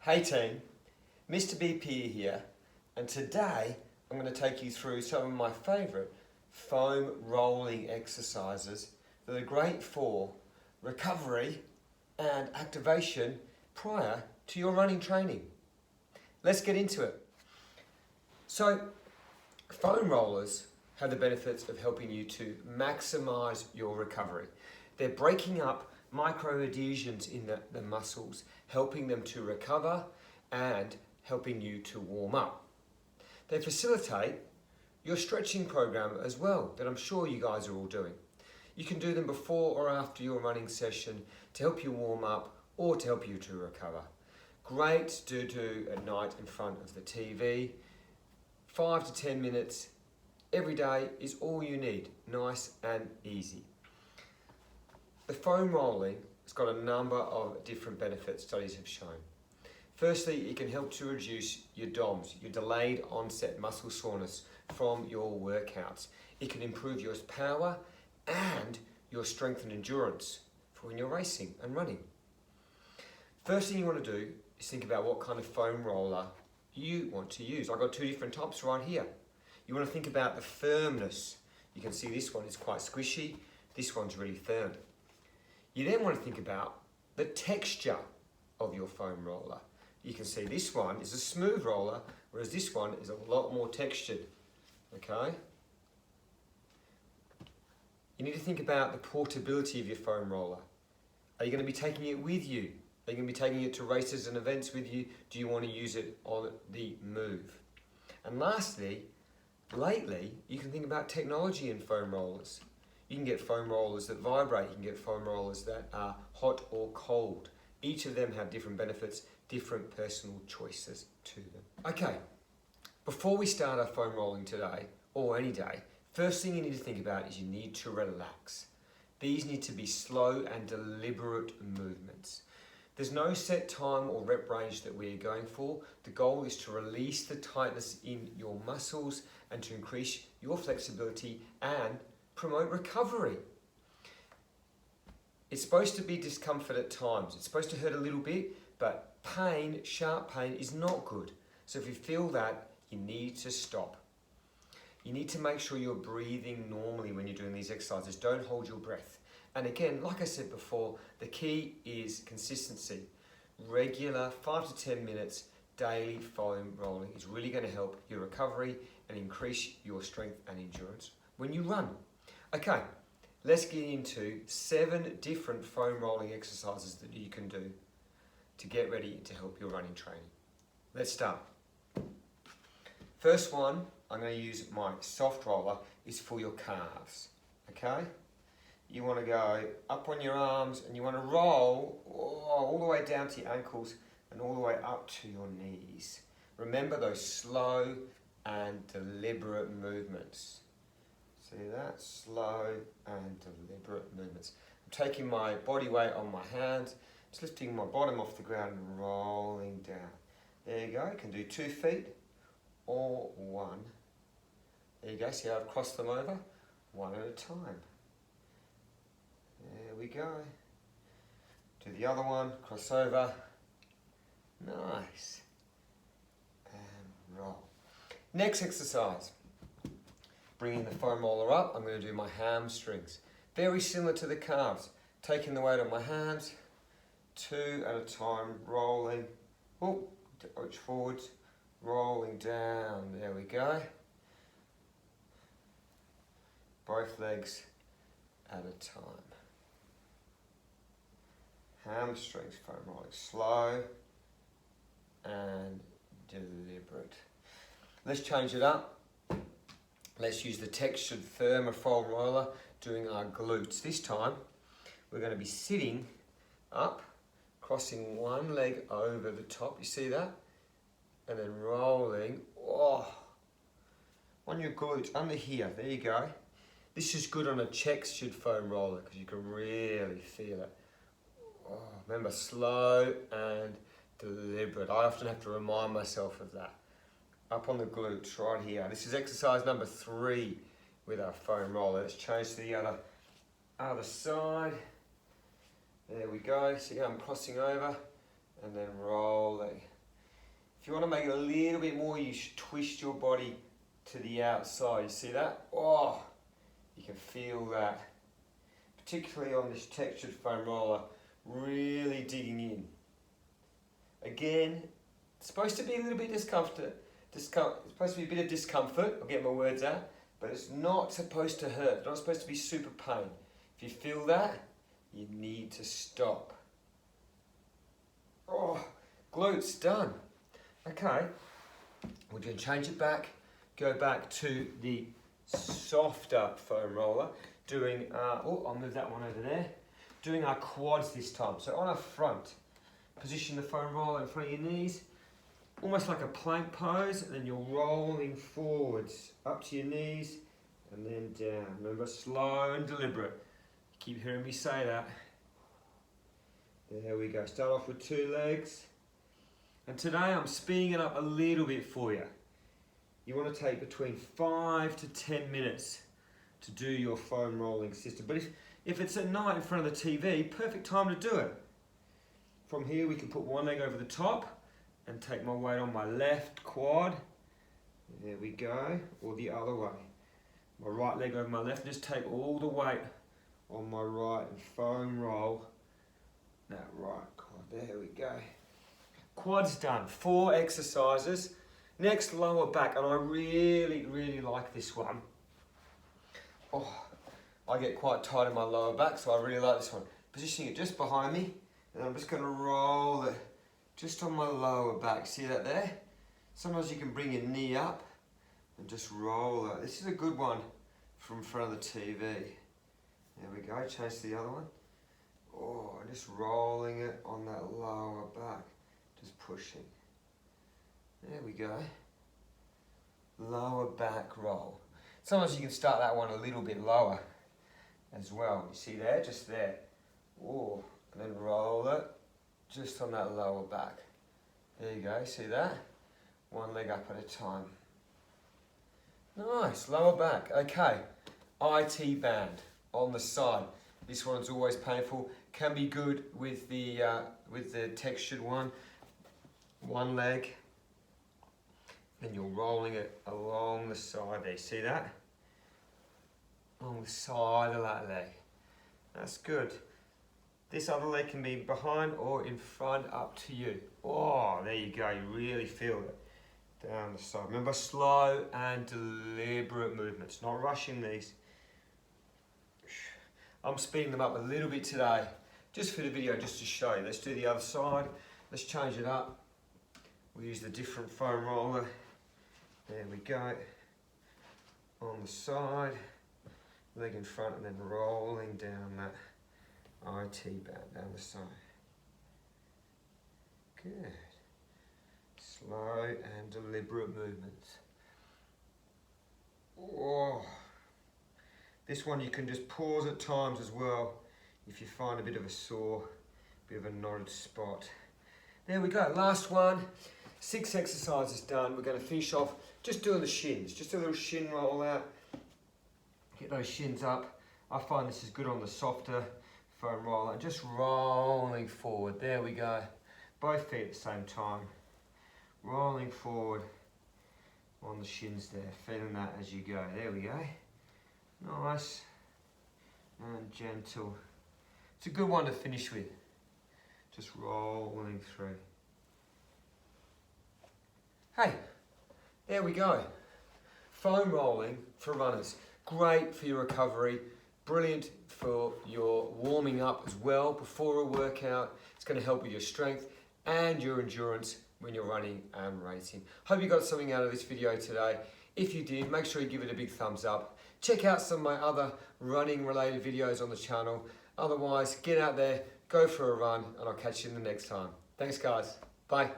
Hey team, Mr. BP here, and today I'm going to take you through some of my favourite foam rolling exercises that are great for recovery and activation prior to your running training. Let's get into it. So, foam rollers have the benefits of helping you to maximise your recovery. They're breaking up micro adhesions in the muscles, helping them to recover and helping you to warm up. They facilitate your stretching program as well, that I'm sure you guys are all doing. You can do them before or after your running session to help you warm up or to help you to recover. Great to do at night in front of the TV. 5 to 10 minutes every day is all you need, nice and easy. The foam rolling has got a number of different benefits studies have shown. Firstly, it can help to reduce your DOMS, your delayed onset muscle soreness from your workouts. It can improve your power and your strength and endurance for when you're racing and running. First thing you want to do is think about what kind of foam roller you want to use. I've got two different types right here. You want to think about the firmness. You can see this one is quite squishy, this one's really firm. You then want to think about the texture of your foam roller. You can see this one is a smooth roller, whereas this one is a lot more textured, okay? You need to think about the portability of your foam roller. Are you going to be taking it with you? Are you going to be taking it to races and events with you? Do you want to use it on the move? And lastly, lately, you can think about technology in foam rollers. You can get foam rollers that vibrate, you can get foam rollers that are hot or cold. Each of them have different benefits, different personal choices to them. Okay, before we start our foam rolling today, or any day, first thing you need to think about is you need to relax. These need to be slow and deliberate movements. There's no set time or rep range that we're going for. The goal is to release the tightness in your muscles and to increase your flexibility and promote recovery. It's supposed to be discomfort at times. It's supposed to hurt a little bit, but pain, sharp pain, is not good. So if you feel that, you need to stop. You need to make sure you're breathing normally when you're doing these exercises. Don't hold your breath. And again, like I said before, the key is consistency. Regular 5 to 10 minutes daily foam rolling is really going to help your recovery and increase your strength and endurance when you run. Okay, let's get into 7 different foam rolling exercises that you can do to get ready to help your running training. Let's start. First one, I'm going to use my soft roller, is for your calves, okay? You want to go up on your arms and you want to roll all the way down to your ankles and all the way up to your knees. Remember those slow and deliberate movements. See that? Slow and deliberate movements. I'm taking my body weight on my hands, just lifting my bottom off the ground and rolling down. There you go. You can do 2 feet or 1. There you go. See how I've crossed them over? 1 at a time. There we go. Do the other one. Cross over. Nice. And roll. Next exercise. Bringing the foam roller up, I'm going to do my hamstrings. Very similar to the calves. Taking the weight on my hands, 2 at a time, rolling. Oh, arch forwards, rolling down. There we go. Both legs at a time. Hamstrings, foam rolling. Slow and deliberate. Let's change it up. Let's use the textured firmer foam roller doing our glutes. This time we're going to be sitting up, crossing one leg over the top, you see that? And then rolling, on your glutes, under here, there you go. This is good on a textured foam roller because you can really feel it. Remember, slow and deliberate. I often have to remind myself of that. Up on the glutes right here. This is exercise number 3 with our foam roller. Let's change to the other side. There we go. See how I'm crossing over and then rolling. If you want to make it a little bit more, you should twist your body to the outside. You see that? Oh, you can feel that. Particularly on this textured foam roller, really digging in. Again, it's supposed to be a little bit discomfort. It's supposed to be a bit of discomfort, I'll get my words out, but it's not supposed to hurt. It's not supposed to be super pain. If you feel that, you need to stop. Oh, glutes done. Okay, we're going to change it back, go back to the softer foam roller, doing, I'll move that one over there, doing our quads this time. So on our front, position the foam roller in front of your knees, almost like a plank pose, and then you're rolling forwards up to your knees and then down. Remember, slow and deliberate. You keep hearing me say that. There we go. Start off with 2 legs. And today I'm speeding it up a little bit for you. You want to take between 5 to 10 minutes to do your foam rolling system. But if it's at night in front of the TV, perfect time to do it. From here we can put one leg over the top and take my weight on my left quad. There we go, or the other way. My right leg over my left, and just take all the weight on my right and foam roll that right quad. There we go. Quads done, 4 exercises. Next, lower back, and I really, really like this one. Oh, I get quite tight in my lower back, so I really like this one. Positioning it just behind me, and I'm just going to roll it just on my lower back. See that there? Sometimes you can bring your knee up and just roll it. This is a good one from front of the TV. There we go, change to the other one. Oh, just rolling it on that lower back. Just pushing. There we go. Lower back roll. Sometimes you can start that one a little bit lower as well. You see there? Just there. Oh, and then roll it just on that lower back. There you go, see that? One leg up at a time. Nice, lower back. Okay, IT band on the side. This one's always painful. Can be good with the textured one. One leg. Then you're rolling it along the side there. See that? Along the side of that leg. That's good. This other leg can be behind or in front, up to you. Oh, there you go, you really feel it down the side. Remember, slow and deliberate movements, not rushing these. I'm speeding them up a little bit today, just for the video, just to show you. Let's do the other side. Let's change it up. We'll use the different foam roller. There we go. On the side, leg in front, and then rolling down that IT band down the side. Good. Slow and deliberate movements. Oh. This one you can just pause at times as well if you find a bit of a sore, bit of a knotted spot. There we go, last one. 6 exercises done. We're going to finish off just doing the shins. Just a little shin roll out. Get those shins up. I find this is good on the softer foam roller, and just rolling forward. There we go. Both feet at the same time. Rolling forward on the shins there. Feeling that as you go. There we go. Nice and gentle. It's a good one to finish with. Just rolling through. Hey, there we go. Foam rolling for runners. Great for your recovery. Brilliant for your warming up as well before a workout. It's going to help with your strength and your endurance when you're running and racing. Hope you got something out of this video today. If you did, make sure you give it a big thumbs up. Check out some of my other running related videos on the channel. Otherwise, get out there, go for a run, and I'll catch you in the next time. Thanks guys. Bye.